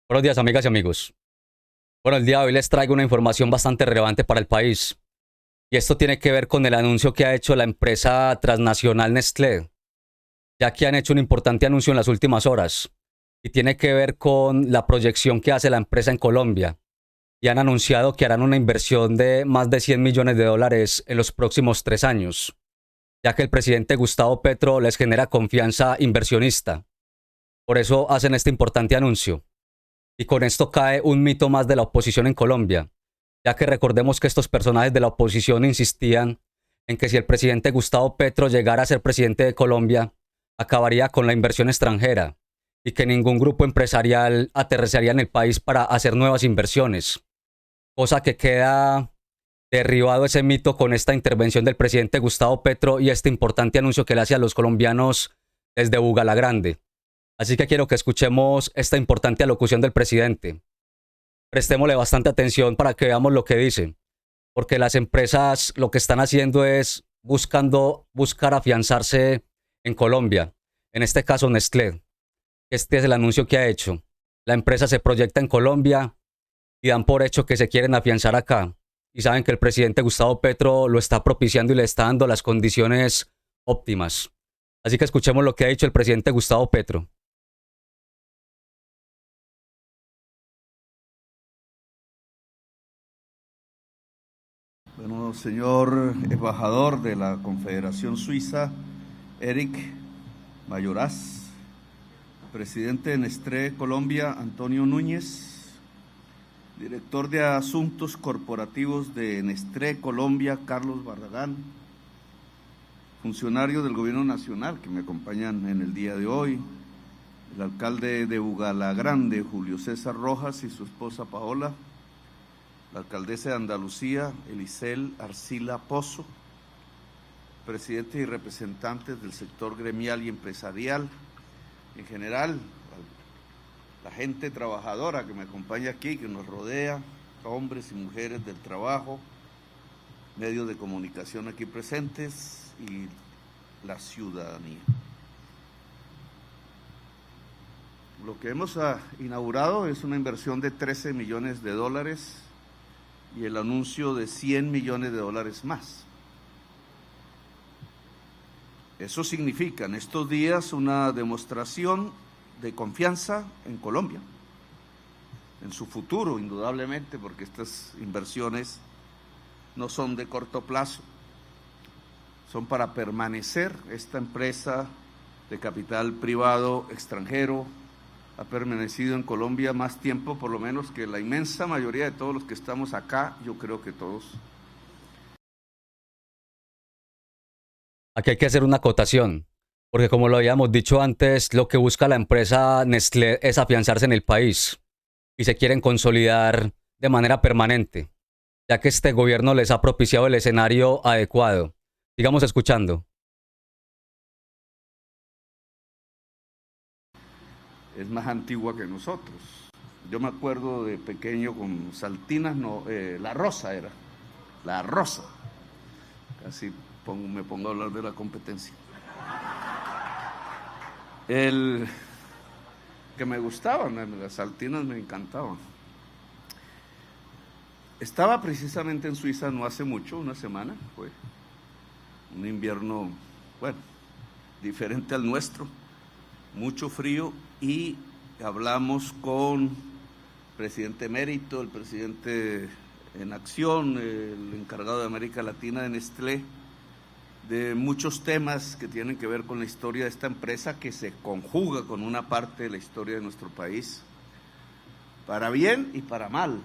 Buenos días, amigas y amigos. Bueno, el día de hoy les traigo una información bastante relevante para el país. Y esto tiene que ver con el anuncio que ha hecho la empresa transnacional Nestlé, ya que han hecho un importante anuncio en las últimas horas. Y tiene que ver con la proyección que hace la empresa en Colombia. Y han anunciado que harán una inversión de más de 100 millones de dólares en los próximos 3 años, ya que el presidente Gustavo Petro les genera confianza inversionista. Por eso hacen este importante anuncio. Y con esto cae un mito más de la oposición en Colombia, ya que recordemos que estos personajes de la oposición insistían en que si el presidente Gustavo Petro llegara a ser presidente de Colombia, acabaría con la inversión extranjera y que ningún grupo empresarial aterrizaría en el país para hacer nuevas inversiones, cosa que queda derribado ese mito con esta intervención del presidente Gustavo Petro y este importante anuncio que le hace a los colombianos desde Bugalagrande. Así que quiero que escuchemos esta importante alocución del presidente. Prestémosle bastante atención para que veamos lo que dice, porque las empresas lo que están haciendo es buscar afianzarse en Colombia, en este caso Nestlé. Este es el anuncio que ha hecho. La empresa se proyecta en Colombia y dan por hecho que se quieren afianzar acá. Y saben que el presidente Gustavo Petro lo está propiciando y le está dando las condiciones óptimas. Así que escuchemos lo que ha dicho el presidente Gustavo Petro. Bueno, señor embajador de la Confederación Suiza, Eric Mayoraz, presidente de Nestlé Colombia, Antonio Núñez, director de Asuntos Corporativos de Nestlé Colombia, Carlos Barragán, funcionarios del Gobierno Nacional que me acompañan en el día de hoy, el alcalde de Bugalagrande, Julio César Rojas, y su esposa Paola, la alcaldesa de Andalucía, Elisel Arcila Pozo, presidentes y representantes del sector gremial y empresarial, en general, la gente trabajadora que me acompaña aquí, que nos rodea, hombres y mujeres del trabajo, medios de comunicación aquí presentes y la ciudadanía. Lo que hemos inaugurado es una inversión de 13 millones de dólares y el anuncio de 100 millones de dólares más. Eso significa en estos días una demostración de confianza en Colombia, en su futuro, indudablemente, porque estas inversiones no son de corto plazo, son para permanecer. Esta empresa de capital privado extranjero ha permanecido en Colombia más tiempo, por lo menos, que la inmensa mayoría de todos los que estamos acá, yo creo que todos. Aquí hay que hacer una acotación, porque como lo habíamos dicho antes, lo que busca la empresa Nestlé es afianzarse en el país y se quieren consolidar de manera permanente, ya que este gobierno les ha propiciado el escenario adecuado. Sigamos escuchando. Es más antigua que nosotros. Yo me acuerdo de pequeño con Saltinas, no, La Rosa era, La Rosa. Casi me pongo a hablar de la competencia. El que me gustaban, las Saltinas me encantaban. Estaba precisamente en Suiza no hace mucho, una semana, fue un invierno, bueno, diferente al nuestro, mucho frío, y hablamos con el presidente emérito, el presidente en acción, el encargado de América Latina de Nestlé, de muchos temas que tienen que ver con la historia de esta empresa, que se conjuga con una parte de la historia de nuestro país, para bien y para mal.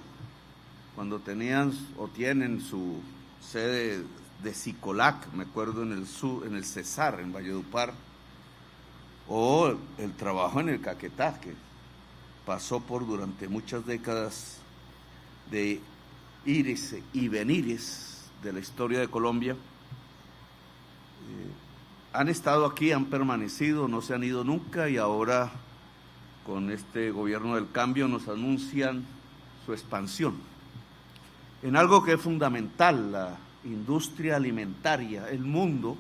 Cuando tenían o tienen su sede de Sicolac, me acuerdo, en el Cesar, en Valledupar, o el trabajo en el Caquetá, que pasó por durante muchas décadas de ires y venires de la historia de Colombia. Han estado aquí, han permanecido, no se han ido nunca, y ahora con este gobierno del cambio nos anuncian su expansión en algo que es fundamental, la industria alimentaria. El mundo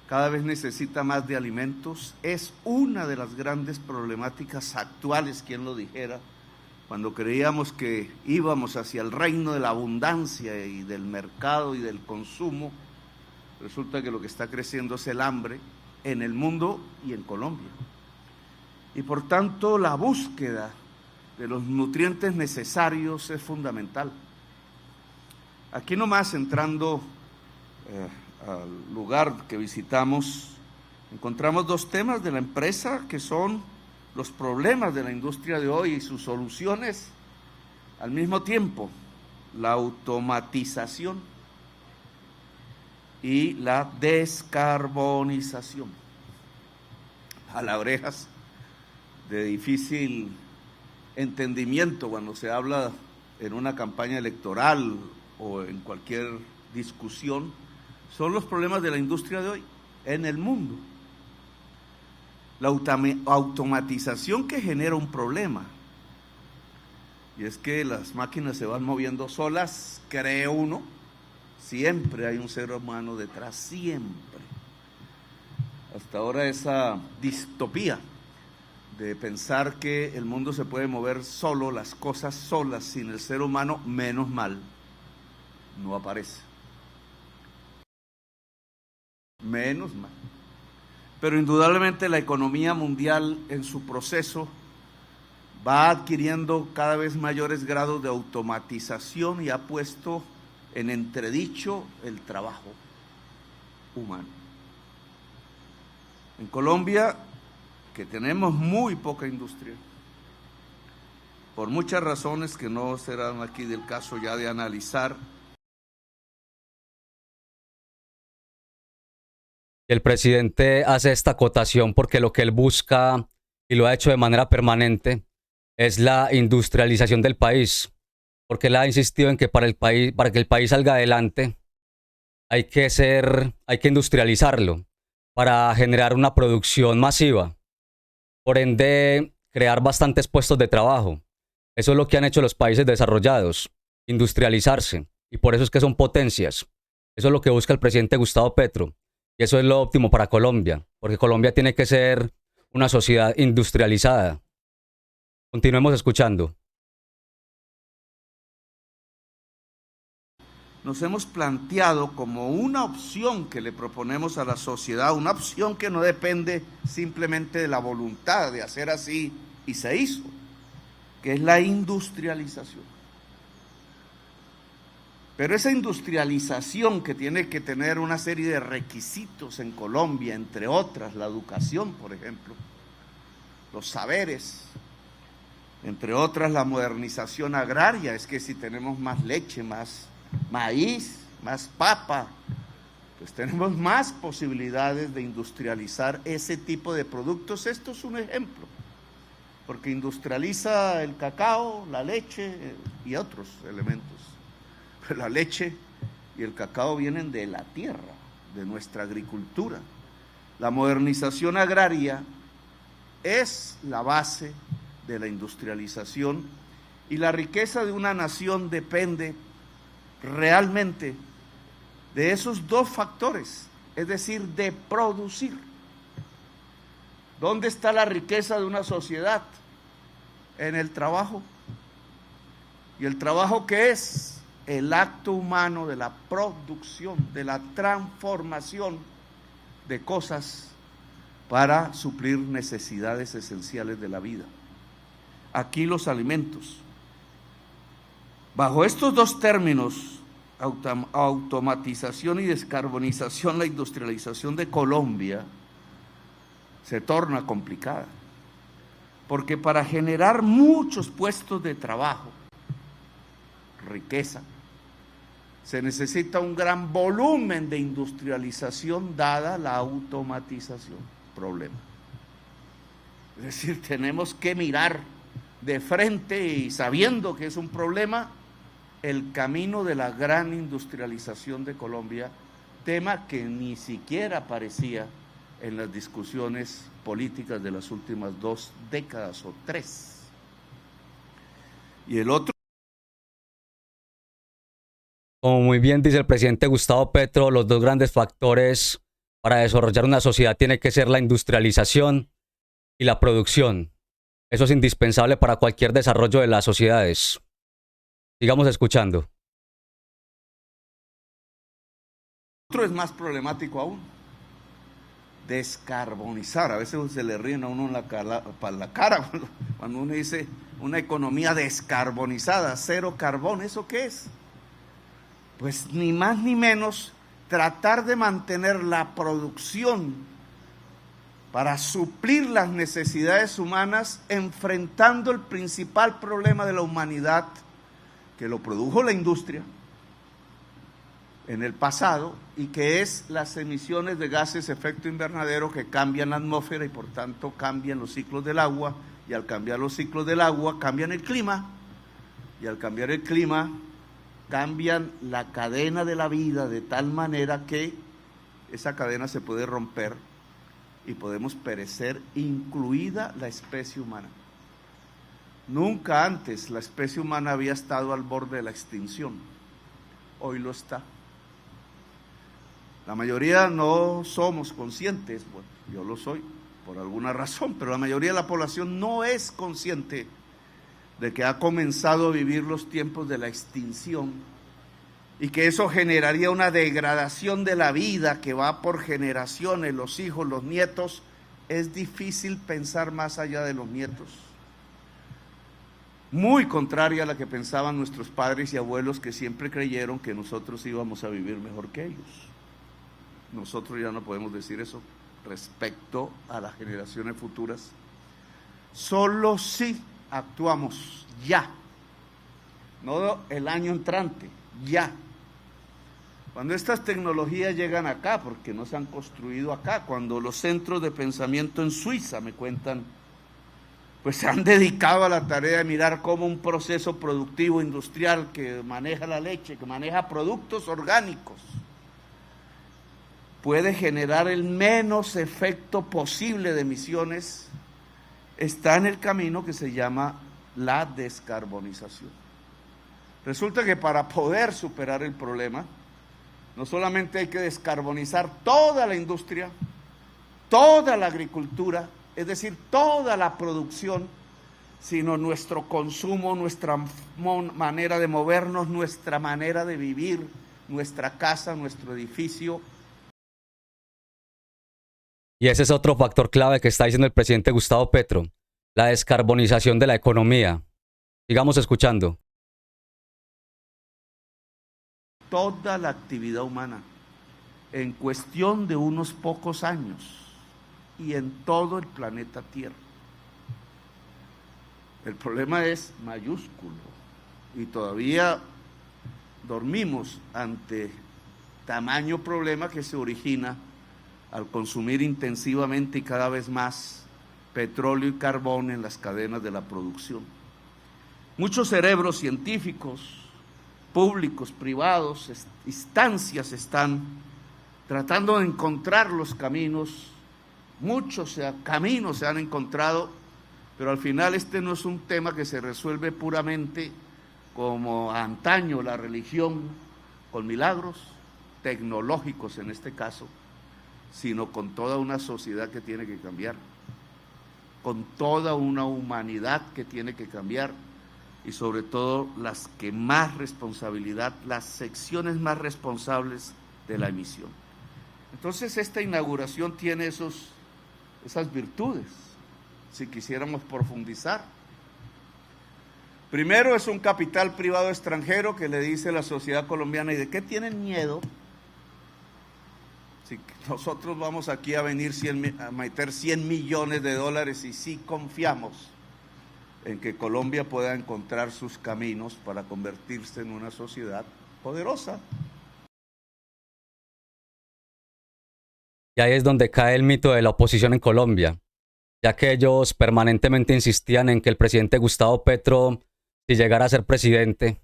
cada vez necesita más de alimentos, es una de las grandes problemáticas actuales, quien lo dijera, cuando creíamos que íbamos hacia el reino de la abundancia y del mercado y del consumo, resulta que lo que está creciendo es el hambre en el mundo y en Colombia. Y por tanto, la búsqueda de los nutrientes necesarios es fundamental. Aquí nomás, entrando al lugar que visitamos, encontramos dos temas de la empresa que son los problemas de la industria de hoy y sus soluciones al mismo tiempo: la automatización y la descarbonización. Palabrejas de difícil entendimiento cuando se habla en una campaña electoral o en cualquier discusión. Son los problemas de la industria de hoy en el mundo. La automatización que genera un problema, y es que las máquinas se van moviendo solas, cree uno, siempre hay un ser humano detrás, siempre. Hasta ahora esa distopía de pensar que el mundo se puede mover solo, las cosas solas, sin el ser humano, menos mal, no aparece. Menos mal. Pero indudablemente la economía mundial en su proceso va adquiriendo cada vez mayores grados de automatización y ha puesto en entredicho el trabajo humano. En Colombia, que tenemos muy poca industria, por muchas razones que no serán aquí del caso ya de analizar. El presidente hace esta acotación porque lo que él busca, y lo ha hecho de manera permanente, es la industrialización del país. Porque él ha insistido en que para que el país salga adelante, hay que industrializarlo para generar una producción masiva. Por ende, crear bastantes puestos de trabajo. Eso es lo que han hecho los países desarrollados, industrializarse. Y por eso es que son potencias. Eso es lo que busca el presidente Gustavo Petro. Y eso es lo óptimo para Colombia, porque Colombia tiene que ser una sociedad industrializada. Continuemos escuchando. Nos hemos planteado como una opción que le proponemos a la sociedad, una opción que no depende simplemente de la voluntad de hacer así y se hizo, que es la industrialización. Pero esa industrialización que tiene que tener una serie de requisitos en Colombia, entre otras, la educación, por ejemplo, los saberes, entre otras, la modernización agraria. Es que si tenemos más leche, más maíz, más papa, pues tenemos más posibilidades de industrializar ese tipo de productos. Esto es un ejemplo, porque industrializa el cacao, la leche y otros elementos. La leche y el cacao vienen de la tierra, de nuestra agricultura. La modernización agraria es la base de la industrialización y la riqueza de una nación depende realmente de esos dos factores, es decir, de producir. ¿Dónde está la riqueza de una sociedad? En el trabajo. ¿Y el trabajo qué es? El acto humano de la producción, de la transformación de cosas para suplir necesidades esenciales de la vida. Aquí los alimentos. Bajo estos dos términos, automatización y descarbonización, la industrialización de Colombia se torna complicada, porque para generar muchos puestos de trabajo, riqueza, se necesita un gran volumen de industrialización dada la automatización. Problema. Es decir, tenemos que mirar de frente y sabiendo que es un problema el camino de la gran industrialización de Colombia, tema que ni siquiera aparecía en las discusiones políticas de las últimas 2 décadas o 3. Y el otro. Como muy bien dice el presidente Gustavo Petro, los dos grandes factores para desarrollar una sociedad tiene que ser la industrialización y la producción. Eso es indispensable para cualquier desarrollo de las sociedades. Sigamos escuchando. Otro es más problemático aún. Descarbonizar. A veces se le ríen a uno en la cara cuando uno dice una economía descarbonizada, cero carbón. ¿Eso qué es? Pues ni más ni menos tratar de mantener la producción para suplir las necesidades humanas, enfrentando el principal problema de la humanidad, que lo produjo la industria en el pasado, y que es las emisiones de gases de efecto invernadero que cambian la atmósfera y por tanto cambian los ciclos del agua, y al cambiar los ciclos del agua cambian el clima, y al cambiar el clima cambian la cadena de la vida, de tal manera que esa cadena se puede romper y podemos perecer, incluida la especie humana. Nunca antes la especie humana había estado al borde de la extinción. Hoy lo está. La mayoría no somos conscientes, bueno, yo lo soy por alguna razón, pero la mayoría de la población no es consciente de que ha comenzado a vivir los tiempos de la extinción y que eso generaría una degradación de la vida que va por generaciones, los hijos, los nietos. Es difícil pensar más allá de los nietos. Muy contraria a la que pensaban nuestros padres y abuelos, que siempre creyeron que nosotros íbamos a vivir mejor que ellos. Nosotros ya no podemos decir eso respecto a las generaciones futuras. Solo si actuamos ya, no el año entrante, ya. Cuando estas tecnologías llegan acá, porque no se han construido acá, cuando los centros de pensamiento en Suiza, me cuentan, pues se han dedicado a la tarea de mirar cómo un proceso productivo industrial que maneja la leche, que maneja productos orgánicos, puede generar el menos efecto posible de emisiones, está en el camino que se llama la descarbonización. Resulta que para poder superar el problema, no solamente hay que descarbonizar toda la industria, toda la agricultura, es decir, toda la producción, sino nuestro consumo, nuestra manera de movernos, nuestra manera de vivir, nuestra casa, nuestro edificio. Y ese es otro factor clave que está diciendo el presidente Gustavo Petro, la descarbonización de la economía. Sigamos escuchando. Toda la actividad humana, en cuestión de unos pocos años, y en todo el planeta Tierra. El problema es mayúsculo, y todavía dormimos ante tamaño problema que se origina al consumir intensivamente y cada vez más petróleo y carbón en las cadenas de la producción. Muchos cerebros científicos, públicos, privados, instancias están tratando de encontrar los caminos. Muchos caminos se han encontrado, pero al final este no es un tema que se resuelve puramente como antaño la religión, con milagros tecnológicos en este caso, sino con toda una sociedad que tiene que cambiar, con toda una humanidad que tiene que cambiar, y sobre todo las que más responsabilidad, las secciones más responsables de la emisión. Entonces esta inauguración tiene esas virtudes, si quisiéramos profundizar. Primero, es un capital privado extranjero que le dice a la sociedad colombiana: ¿y de qué tienen miedo? Si nosotros vamos aquí a venir a meter 100 millones de dólares, y sí confiamos en que Colombia pueda encontrar sus caminos para convertirse en una sociedad poderosa. Y ahí es donde cae el mito de la oposición en Colombia, ya que ellos permanentemente insistían en que el presidente Gustavo Petro, si llegara a ser presidente,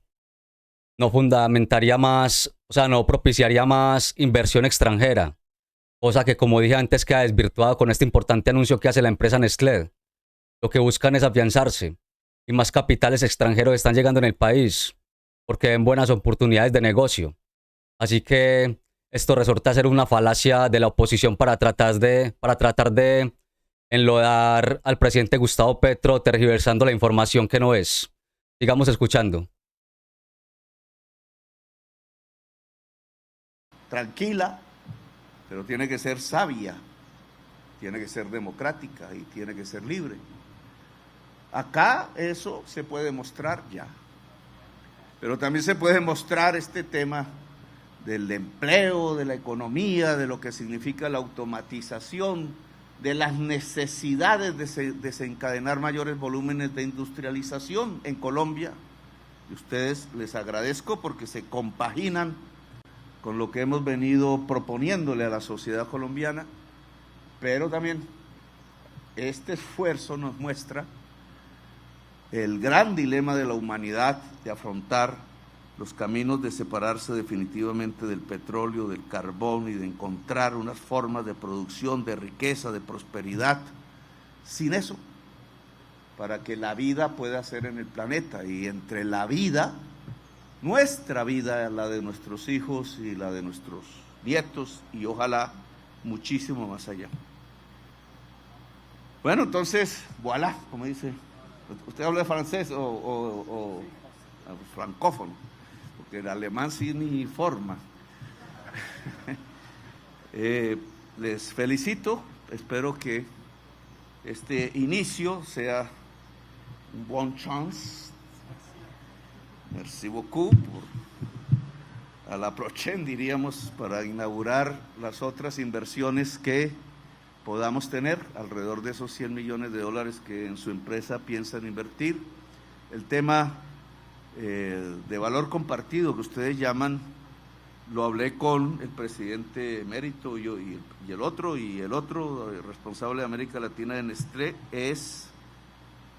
no fundamentaría más, o sea, no propiciaría más inversión extranjera, cosa que, como dije antes, queda desvirtuada con este importante anuncio que hace la empresa Nestlé. Lo que buscan es afianzarse, y más capitales extranjeros están llegando en el país, porque ven buenas oportunidades de negocio. Así que esto resulta ser una falacia de la oposición para tratar de enlodar al presidente Gustavo Petro tergiversando la información que no es. Sigamos escuchando. Tranquila, pero tiene que ser sabia, tiene que ser democrática y tiene que ser libre. Acá eso se puede mostrar ya, pero también se puede mostrar este tema del empleo, de la economía, de lo que significa la automatización, de las necesidades de desencadenar mayores volúmenes de industrialización en Colombia. Y ustedes les agradezco porque se compaginan con lo que hemos venido proponiéndole a la sociedad colombiana, pero también este esfuerzo nos muestra el gran dilema de la humanidad de afrontar los caminos de separarse definitivamente del petróleo, del carbón y de encontrar unas formas de producción, de riqueza, de prosperidad, sin eso, para que la vida pueda ser en el planeta. Y entre la vida, nuestra vida, la de nuestros hijos y la de nuestros nietos, y ojalá muchísimo más allá. Bueno, entonces, voilà, como dice, ¿usted habla de francés o francófono? Porque el alemán sí ni forma. Les felicito, espero que este inicio sea un bon chance. Merci beaucoup. A la prochaine, diríamos, para inaugurar las otras inversiones que podamos tener, alrededor de esos 100 millones de dólares que en su empresa piensan invertir. El tema de valor compartido que ustedes llaman, lo hablé con el presidente emérito y el otro el responsable de América Latina de Nestlé,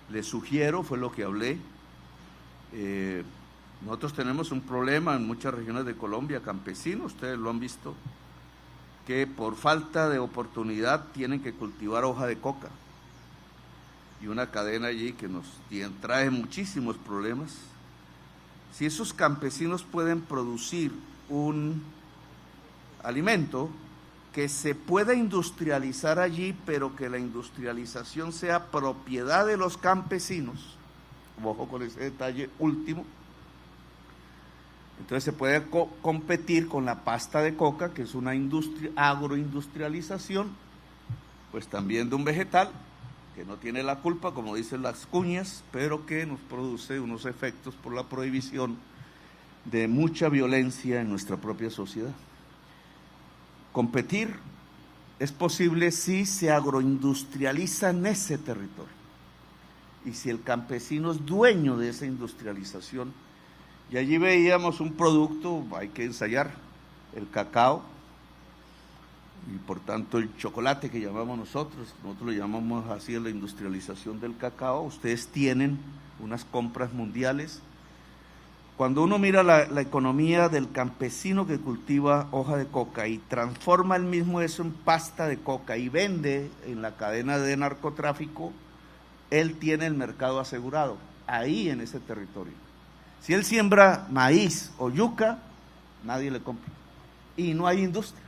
le sugiero, fue lo que hablé, nosotros tenemos un problema en muchas regiones de Colombia, campesinos, ustedes lo han visto, que por falta de oportunidad tienen que cultivar hoja de coca, y una cadena allí que nos trae muchísimos problemas. Si esos campesinos pueden producir un alimento que se pueda industrializar allí, pero que la industrialización sea propiedad de los campesinos, ojo con ese detalle último, entonces se puede competir con la pasta de coca, que es una agroindustrialización, pues también de un vegetal, que no tiene la culpa, como dicen las cuñas, pero que nos produce unos efectos por la prohibición de mucha violencia en nuestra propia sociedad. Competir es posible si se agroindustrializa en ese territorio y si el campesino es dueño de esa industrialización. Y allí veíamos un producto, hay que ensayar, el cacao, y por tanto el chocolate que llamamos nosotros lo llamamos así, la industrialización del cacao. Ustedes tienen unas compras mundiales. Cuando uno mira la economía del campesino que cultiva hoja de coca y transforma el mismo eso en pasta de coca y vende en la cadena de narcotráfico, él tiene el mercado asegurado, ahí en ese territorio. Si él siembra maíz o yuca, nadie le compra y no hay industria.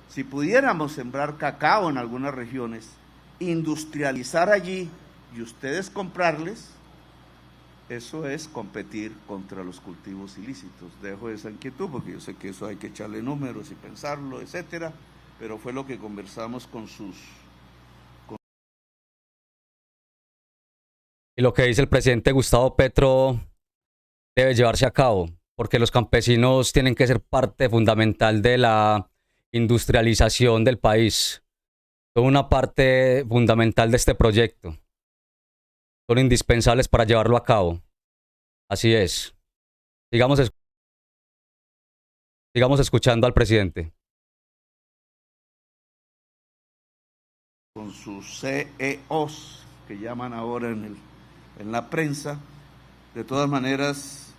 Si pudiéramos sembrar cacao en algunas regiones, industrializar allí y ustedes comprarles, eso es competir contra los cultivos ilícitos. Dejo esa inquietud porque yo sé que eso hay que echarle números y pensarlo, etcétera, pero fue lo que conversamos con sus... Y lo que dice el presidente Gustavo Petro debe llevarse a cabo, porque los campesinos tienen que ser parte fundamental de la industrialización del país. Son una parte fundamental de este proyecto. Son indispensables para llevarlo a cabo. Así es. Sigamos escuchando al presidente. Con sus CEOs, que llaman ahora en la prensa. De todas maneras,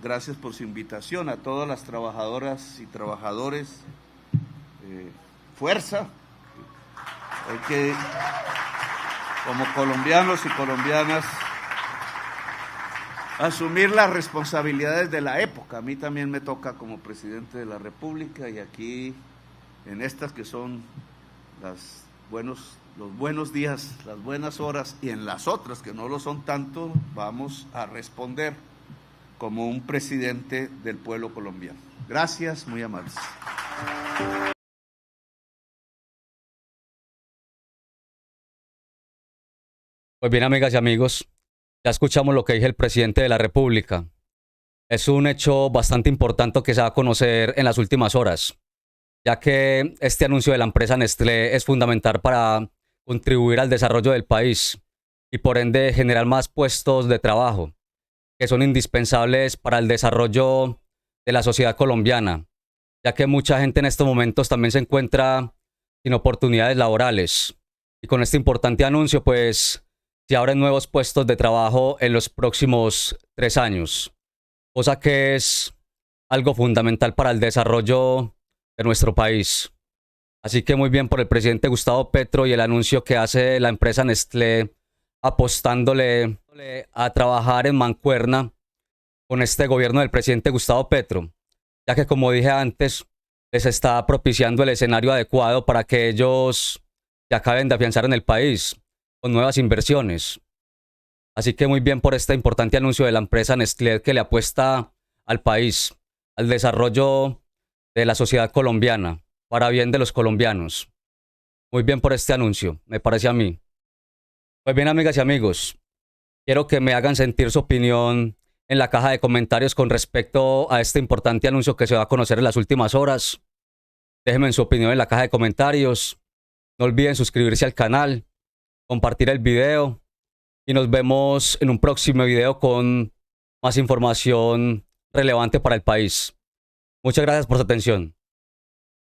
gracias por su invitación a todas las trabajadoras y trabajadores. Fuerza. Hay que, como colombianos y colombianas, asumir las responsabilidades de la época. A mí también me toca como presidente de la República, y aquí, en estas que son las los buenos días, las buenas horas, y en las otras que no lo son tanto, vamos a responder como un presidente del pueblo colombiano. Gracias, muy amables. Pues bien, amigas y amigos, ya escuchamos lo que dice el presidente de la República. Es un hecho bastante importante que se va a conocer en las últimas horas, ya que este anuncio de la empresa Nestlé es fundamental para contribuir al desarrollo del país y por ende generar más puestos de trabajo, que son indispensables para el desarrollo de la sociedad colombiana, ya que mucha gente en estos momentos también se encuentra sin oportunidades laborales. Y con este importante anuncio, pues, se abren nuevos puestos de trabajo en los próximos 3 años, cosa que es algo fundamental para el desarrollo de nuestro país. Así que muy bien por el presidente Gustavo Petro y el anuncio que hace la empresa Nestlé apostándole a trabajar en mancuerna con este gobierno del presidente Gustavo Petro, ya que como dije antes, les está propiciando el escenario adecuado para que ellos se acaben de afianzar en el país con nuevas inversiones. Así que muy bien por este importante anuncio de la empresa Nestlé que le apuesta al país, al desarrollo de la sociedad colombiana, para bien de los colombianos. Muy bien por este anuncio, me parece a mí. Pues bien, amigas y amigos, quiero que me hagan sentir su opinión en la caja de comentarios con respecto a este importante anuncio que se va a conocer en las últimas horas. Déjenme su opinión en la caja de comentarios. No olviden suscribirse al canal, compartir el video y nos vemos en un próximo video con más información relevante para el país. Muchas gracias por su atención.